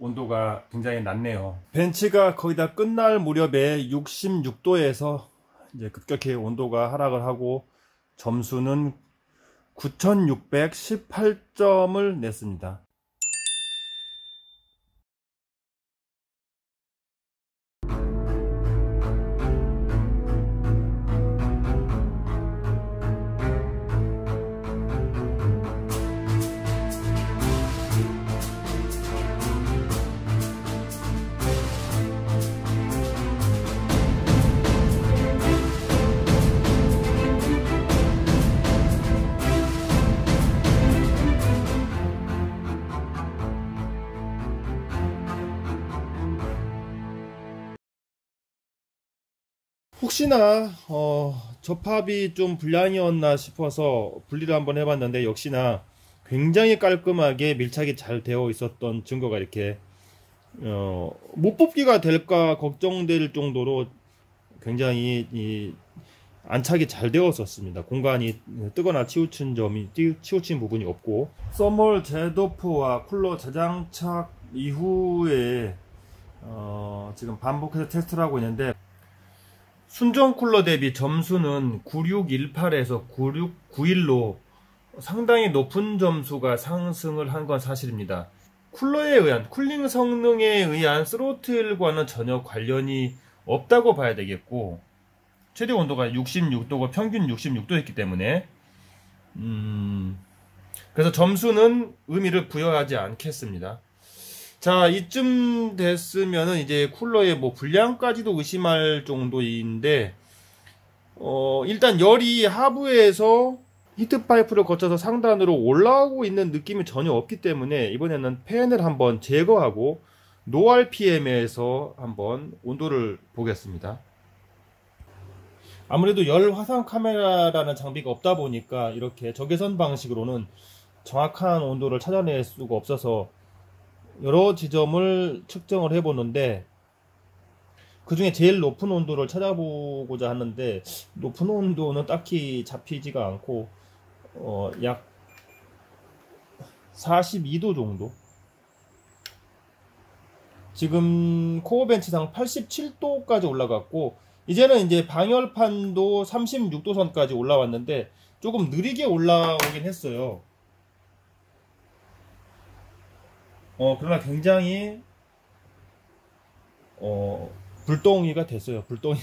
온도가 굉장히 낮네요. 벤치가 거의 다 끝날 무렵에 66도에서 이제 급격히 온도가 하락을 하고 점수는 9618점을 냈습니다. 혹시나 접합이 좀 불량이었나 싶어서 분리를 한번 해봤는데, 역시나 굉장히 깔끔하게 밀착이 잘 되어 있었던 증거가 이렇게 못 뽑기가 될까 걱정될 정도로 굉장히 안착이 잘 되었었습니다. 공간이 뜨거나 치우친 부분이 없고, 서멀 제도프와 쿨러 재장착 이후에 지금 반복해서 테스트를 하고 있는데, 순정 쿨러 대비 점수는 9618에서 9691로 상당히 높은 점수가 상승을 한 건 사실입니다. 쿨러에 의한, 쿨링 성능에 의한 스로틀과는 전혀 관련이 없다고 봐야 되겠고, 최대 온도가 66도고 평균 66도였기 때문에 그래서 점수는 의미를 부여하지 않겠습니다. 자, 이쯤 됐으면은 이제 쿨러의 뭐 불량까지도 의심할 정도인데, 일단 열이 하부에서 히트 파이프를 거쳐서 상단으로 올라오고 있는 느낌이 전혀 없기 때문에 이번에는 팬을 한번 제거하고 노RPM에서 한번 온도를 보겠습니다. 아무래도 열 화상 카메라라는 장비가 없다 보니까 이렇게 적외선 방식으로는 정확한 온도를 찾아낼 수가 없어서 여러 지점을 측정을 해보는데, 그 중에 제일 높은 온도를 찾아보고자 하는데 높은 온도는 딱히 잡히지가 않고 약 42도 정도, 지금 코어 벤치상 87도까지 올라갔고, 이제는 이제 방열판도 36도 선까지 올라왔는데 조금 느리게 올라오긴 했어요. 그러나 굉장히 불똥이가 됐어요. 불똥이가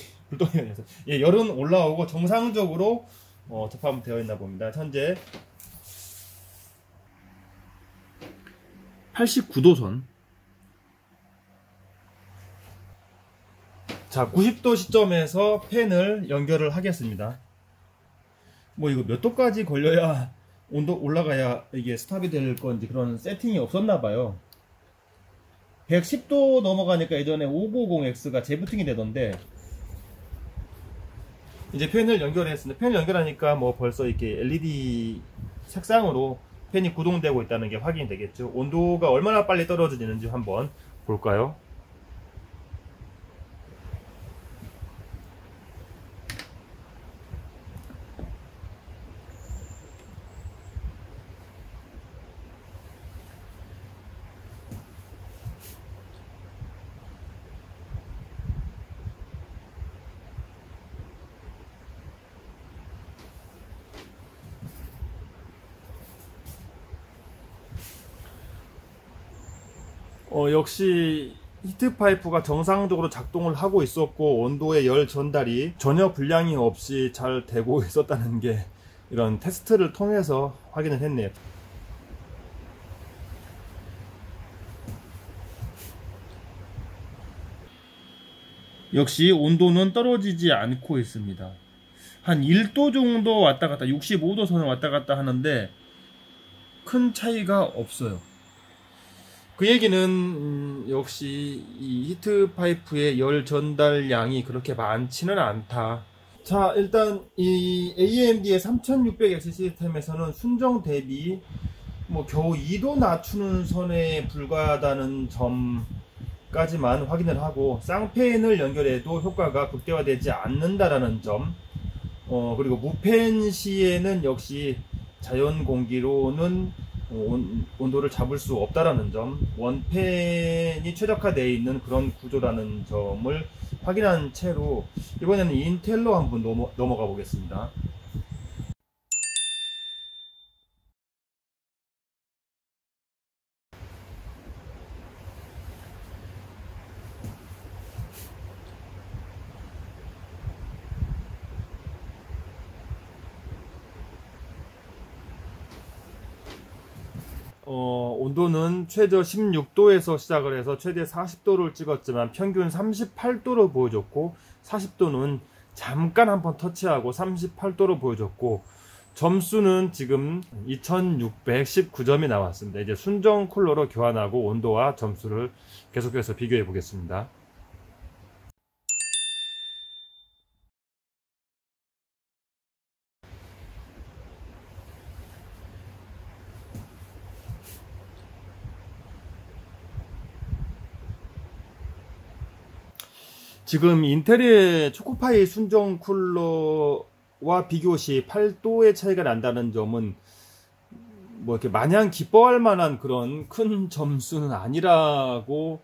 됐어요. 예, 열은 올라오고 정상적으로 접합되어 있나 봅니다. 현재 89도 선. 자, 90도 시점에서 팬을 연결을 하겠습니다. 뭐 이거 몇 도까지 걸려야 온도 올라가야 이게 스탑이 될 건지 그런 세팅이 없었나 봐요. 110도 넘어가니까 예전에 590X가 재부팅이 되던데, 이제 팬을 연결했습니다. 팬을 연결하니까 뭐 벌써 이렇게 LED 색상으로 팬이 구동되고 있다는 게 확인이 되겠죠. 온도가 얼마나 빨리 떨어지는지 한번 볼까요? 역시 히트 파이프가 정상적으로 작동을 하고 있었고 온도의 열 전달이 전혀 불량이 없이 잘 되고 있었다는 게 이런 테스트를 통해서 확인을 했네요. 역시 온도는 떨어지지 않고 있습니다. 한 1도 정도 왔다 갔다, 65도 선을 왔다 갔다 하는데 큰 차이가 없어요. 그 얘기는 역시 이 히트 파이프의 열 전달량이 그렇게 많지는 않다. 자, 일단 이 AMD의 3600X 시스템에서는 순정 대비 뭐 겨우 2도 낮추는 선에 불과하다는 점까지만 확인을 하고, 쌍팬을 연결해도 효과가 극대화되지 않는다라는 점, 그리고 무팬 시에는 역시 자연 공기로는 온도를 잡을 수 없다라는 점, 원팬이 최적화되어 있는 그런 구조라는 점을 확인한 채로 이번에는 인텔로 한번 넘어가 보겠습니다. 온도는 최저 16도에서 시작을 해서 최대 40도를 찍었지만 평균 38도로 보여줬고, 40도는 잠깐 한번 터치하고 38도로 보여줬고, 점수는 지금 2619점이 나왔습니다. 이제 순정 쿨러로 교환하고 온도와 점수를 계속해서 비교해 보겠습니다. 지금 인텔의 초코파이 순정 쿨러와 비교시 8도의 차이가 난다는 점은 뭐 이렇게 마냥 기뻐할 만한 그런 큰 점수는 아니라고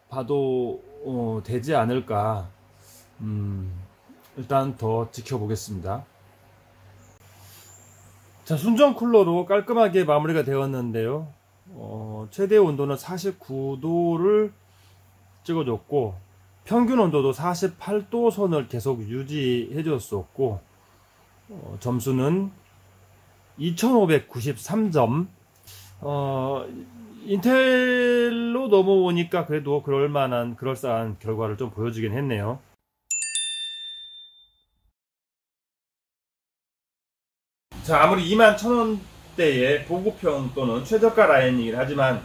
봐도 되지 않을까. 일단 더 지켜보겠습니다. 자, 순정 쿨러로 깔끔하게 마무리가 되었는데요. 최대 온도는 49도를 찍어줬고, 평균 온도도 48도 선을 계속 유지해 줬었고, 점수는 2593점. 인텔로 넘어오니까 그래도 그럴싸한 결과를 좀 보여주긴 했네요. 자, 아무리 21,000원대의 보급형 또는 최저가 라인이긴 하지만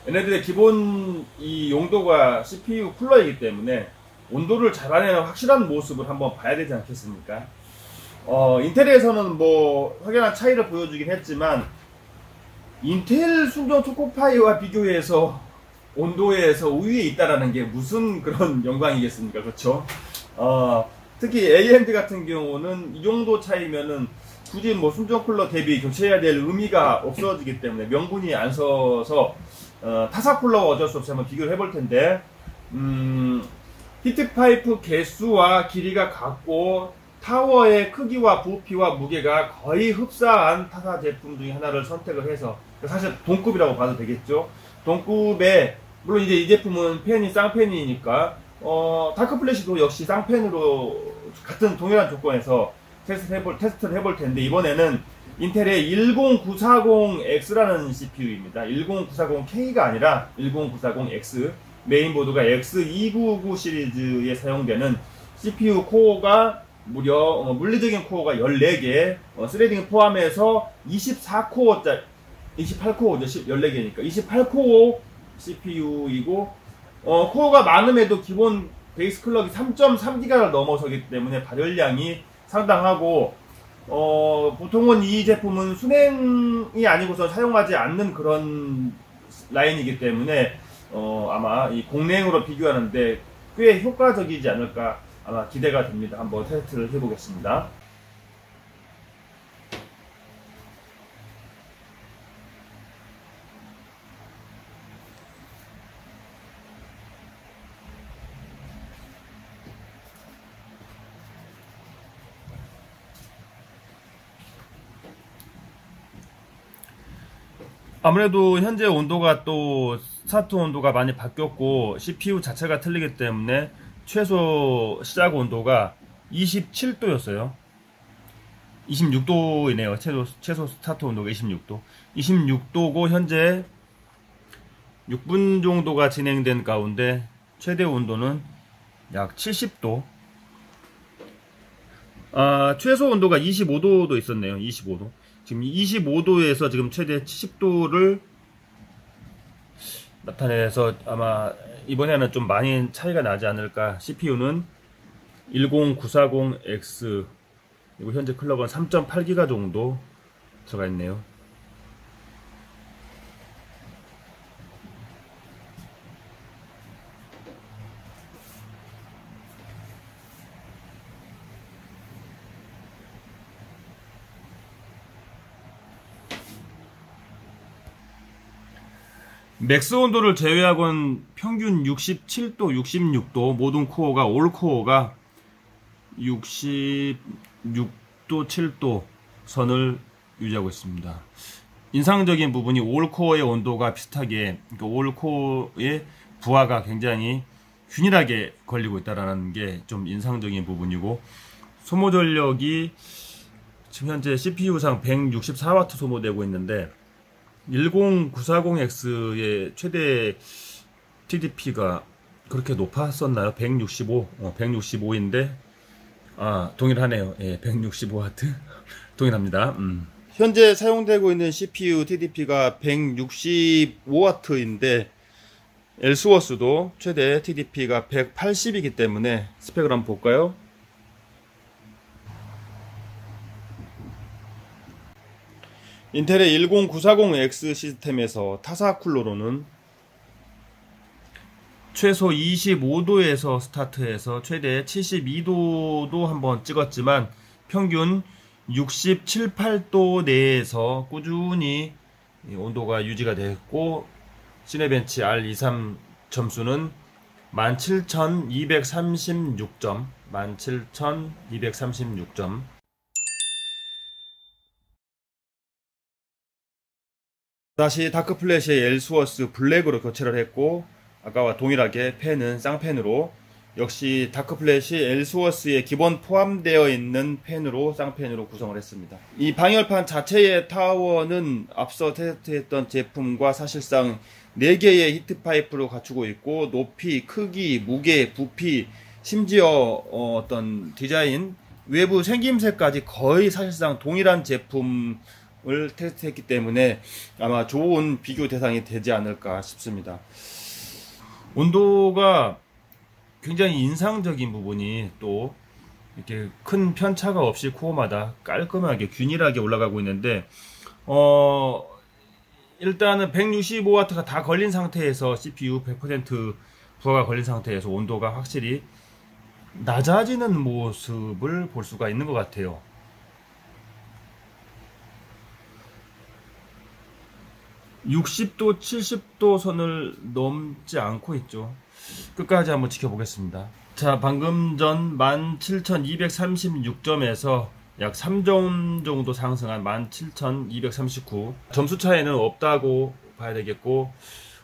얘네들의 기본 이 용도가 CPU 쿨러이기 때문에 온도를 잡아내는 확실한 모습을 한번 봐야 되지 않겠습니까? 인텔에서는 뭐 확연한 차이를 보여주긴 했지만 인텔 순정 초코파이와 비교해서 온도에서 우위에 있다라는 게 무슨 그런 영광이겠습니까? 그렇죠? 특히 AMD 같은 경우는 이 정도 차이면은 굳이 뭐 순정 쿨러 대비 교체해야 될 의미가 없어지기 때문에 명분이 안 서서 타사 쿨러가 어쩔 수 없이 한번 비교를 해볼 텐데, 히트파이프 개수와 길이가 같고 타워의 크기와 부피와 무게가 거의 흡사한 타사 제품 중에 하나를 선택을 해서, 사실 동급이라고 봐도 되겠죠. 동급에 물론 이제 이 제품은 팬이 쌍팬이니까 다크플래시도 역시 쌍팬으로 같은 동일한 조건에서 테스트를 해볼 텐데, 이번에는 인텔의 10940X라는 CPU입니다. 10940K가 아니라 10940X, 메인보드가 X299 시리즈에 사용되는 CPU 코어가 무려 물리적인 코어가 14개, 스레딩 포함해서 28코어죠. 14개니까 28코어 CPU이고, 코어가 많음에도 기본 베이스 클럭이 3.3기가를 넘어서기 때문에 발열량이 상당하고, 보통은 이 제품은 순행이 아니고서 사용하지 않는 그런 라인이기 때문에 아마 이 공랭으로 비교하는데 꽤 효과적이지 않을까 아마 기대가 됩니다. 한번 테스트를 해보겠습니다. 아무래도 현재 온도가 또 스타트 온도가 많이 바뀌었고 CPU 자체가 틀리기 때문에 최소 시작 온도가 27도였어요. 26도이네요. 최소 스타트 온도가 26도. 26도고 현재 6분 정도가 진행된 가운데 최대 온도는 약 70도. 최소 온도가 25도도 있었네요. 25도. 지금 25도에서 지금 최대 70도를 나타내서 아마 이번에는 좀 많이 차이가 나지 않을까. CPU는 10940X, 그리고 현재 클럭은 3.8기가 정도 들어가 있네요. 맥스 온도를 제외하고는 평균 67도, 66도, 모든 코어가, 올 코어가 66도, 7도 선을 유지하고 있습니다. 인상적인 부분이 올 코어의 온도가 비슷하게, 그러니까 올 코어의 부하가 굉장히 균일하게 걸리고 있다는 게 좀 인상적인 부분이고, 소모 전력이 지금 현재 CPU상 164W 소모되고 있는데 10940X의 최대 TDP가 그렇게 높았었나요? 165인데 동일하네요. 예, 165W 동일합니다. 현재 사용되고 있는 CPU TDP가 165W인데 엘스워스도 최대 TDP가 180이기 때문에 스펙을 한번 볼까요? 인텔의 10940X 시스템에서 타사 쿨러로는 최소 25도에서 스타트해서 최대 72도도 한번 찍었지만 평균 67, 8도 내에서 꾸준히 온도가 유지가 됐고, 시네벤치 R23 점수는 17,236점, 17,236점. 다시 다크플래시의 엘스워스 블랙으로 교체를 했고, 아까와 동일하게 펜은 쌍펜으로, 역시 다크플래시 엘스워스에 기본 포함되어 있는 펜으로 쌍펜으로 구성을 했습니다. 이 방열판 자체의 타워는 앞서 테스트했던 제품과 사실상 4개의 히트파이프로 갖추고 있고, 높이, 크기, 무게, 부피, 심지어 어떤 디자인, 외부 생김새까지 거의 사실상 동일한 제품을 테스트했기 때문에 아마 좋은 비교 대상이 되지 않을까 싶습니다. 온도가 굉장히 인상적인 부분이 또 이렇게 큰 편차가 없이 코어마다 깔끔하게 균일하게 올라가고 있는데, 일단은 165W가 다 걸린 상태에서 CPU 100% 부하가 걸린 상태에서 온도가 확실히 낮아지는 모습을 볼 수가 있는 것 같아요. 60도, 70도 선을 넘지 않고 있죠. 끝까지 한번 지켜보겠습니다. 자, 방금 전 17,236점에서 약 3점 정도 상승한 17,239. 점수 차이는 없다고 봐야 되겠고,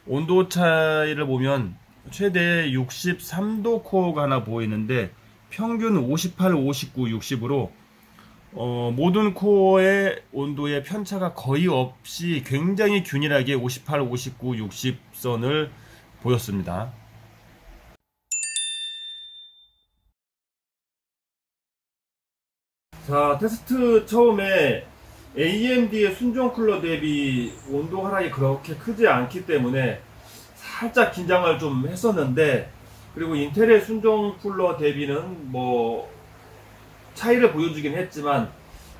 온도 차이를 보면 최대 63도 코어가 하나 보이는데 평균 58, 59, 60으로 모든 코어의 온도의 편차가 거의 없이 굉장히 균일하게 58, 59, 60선을 보였습니다. 자, 테스트 처음에 AMD의 순정 쿨러 대비 온도 하락이 그렇게 크지 않기 때문에 살짝 긴장을 좀 했었는데, 그리고 인텔의 순정 쿨러 대비는 뭐 차이를 보여주긴 했지만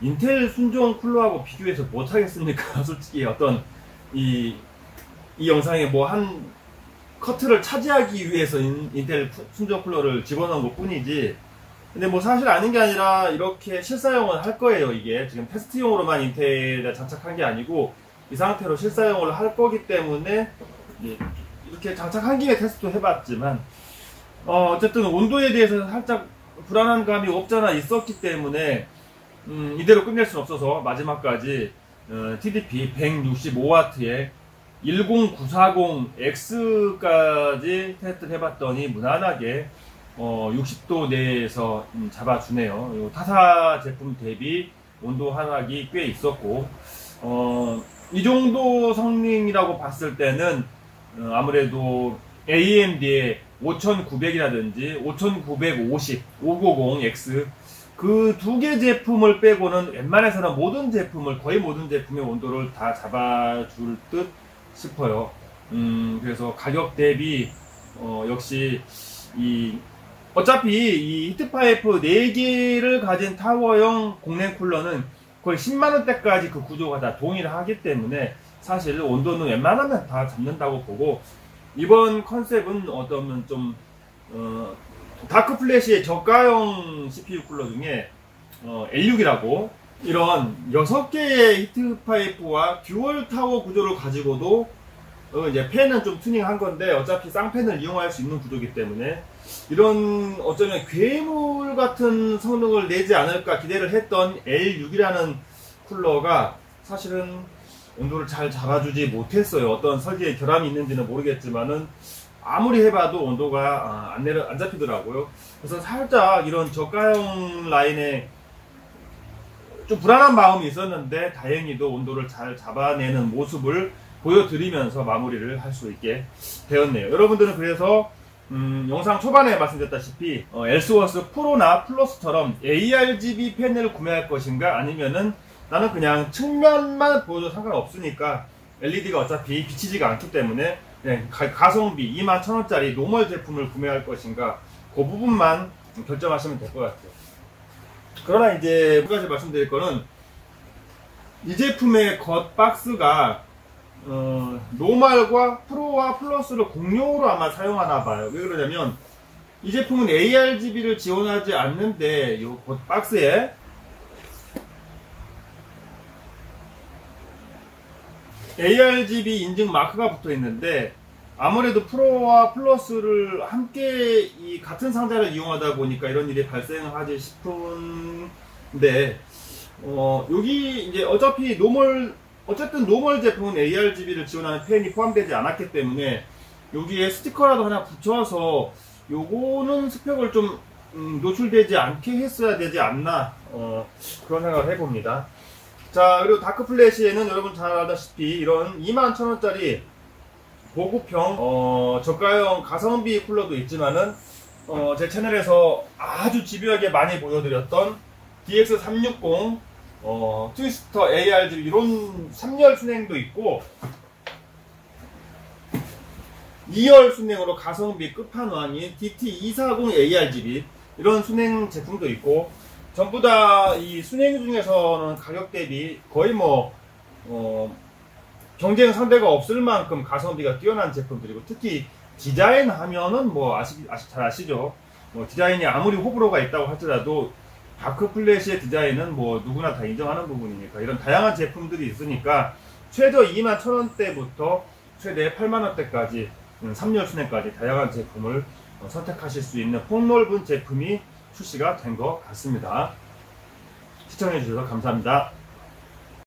인텔 순정 쿨러하고 비교해서 못하겠습니까? 솔직히 어떤 이 영상에 뭐 한 커트를 차지하기 위해서 인텔 순정 쿨러를 집어넣은 것 뿐이지, 근데 뭐 사실 아닌 게 아니라 이렇게 실사용을 할 거예요. 이게 지금 테스트용으로만 인텔에 장착한 게 아니고 이 상태로 실사용을 할 거기 때문에 이렇게 장착한 김에 테스트도 해봤지만, 어쨌든 온도에 대해서 살짝 불안한 감이 없잖아 있었기 때문에 이대로 끝낼 수는 없어서 마지막까지 TDP 165W에 10940X까지 테스트를 해봤더니 무난하게 60도 내에서 잡아주네요. 타사 제품 대비 온도 하락이 꽤 있었고, 이 정도 성능이라고 봤을 때는 아무래도 AMD의 5900이라든지 5950, 590X 그 두 개 제품을 빼고는 웬만해서는 거의 모든 제품의 온도를 다 잡아줄 듯 싶어요. 그래서 가격 대비 역시 어차피 이 히트파이프 4개를 가진 타워형 공랭 쿨러는 거의 10만원대까지 그 구조가 다 동일하기 때문에 사실 온도는 웬만하면 다 잡는다고 보고, 이번 컨셉은 어쩌면 좀 다크플래시의 저가형 CPU 쿨러 중에 L6이라고 이런 6개의 히트파이프와 듀얼 타워 구조를 가지고도 이제 팬은 좀 튜닝한 건데 어차피 쌍팬을 이용할 수 있는 구조이기 때문에 이런 어쩌면 괴물 같은 성능을 내지 않을까 기대를 했던 L6이라는 쿨러가 사실은 온도를 잘 잡아주지 못했어요. 어떤 설계에 결함이 있는지는 모르겠지만은 아무리 해봐도 온도가 안 잡히더라고요. 그래서 살짝 이런 저가형 라인에 좀 불안한 마음이 있었는데 다행히도 온도를 잘 잡아내는 모습을 보여드리면서 마무리를 할 수 있게 되었네요. 여러분들은 그래서 영상 초반에 말씀드렸다시피 엘스워스 프로나 플러스처럼 ARGB 팬을 구매할 것인가, 아니면은 나는 그냥 측면만 보여도 상관없으니까 LED가 어차피 비치지가 않기 때문에 그냥 가성비 21,000원짜리 노멀 제품을 구매할 것인가, 그 부분만 결정하시면 될 것 같아요. 그러나 이제 한 가지 말씀드릴 거는, 이 제품의 겉 박스가 노멀과 프로와 플러스를 공용으로 아마 사용하나 봐요. 왜 그러냐면 이 제품은 ARGB를 지원하지 않는데 이 겉 박스에 ARGB 인증 마크가 붙어 있는데, 아무래도 프로와 플러스를 함께 이 같은 상자를 이용하다 보니까 이런 일이 발생하지 싶은데, 여기 이제 어차피 노멀 어쨌든 노멀 제품은 ARGB를 지원하는 펜이 포함되지 않았기 때문에 여기에 스티커라도 하나 붙여서 요거는 스펙을 좀 노출되지 않게 했어야 되지 않나 그런 생각을 해봅니다. 자, 그리고 다크 플래시에는 여러분 잘 알다시피 이런 21,000원짜리 고급형 저가형 가성비 쿨러도 있지만은 제 채널에서 아주 집요하게 많이 보여드렸던 DX360 트위스터 ARG 이런 3열 순행도 있고 2열 순행으로 가성비 끝판왕인 DT240 ARGB 이런 순행 제품도 있고 전부 다 이 순행 중에서는 가격 대비 거의 뭐 경쟁 상대가 없을 만큼 가성비가 뛰어난 제품들이고 특히 디자인 하면은 뭐 잘 아시죠? 뭐 디자인이 아무리 호불호가 있다고 하더라도 다크 플래시의 디자인은 뭐 누구나 다 인정하는 부분이니까 이런 다양한 제품들이 있으니까 최저 21,000원대부터 최대 8만원대까지 3열 순행까지 다양한 제품을 선택하실 수 있는 폭넓은 제품이 출시가 된 것 같습니다. 시청해주셔서 감사합니다.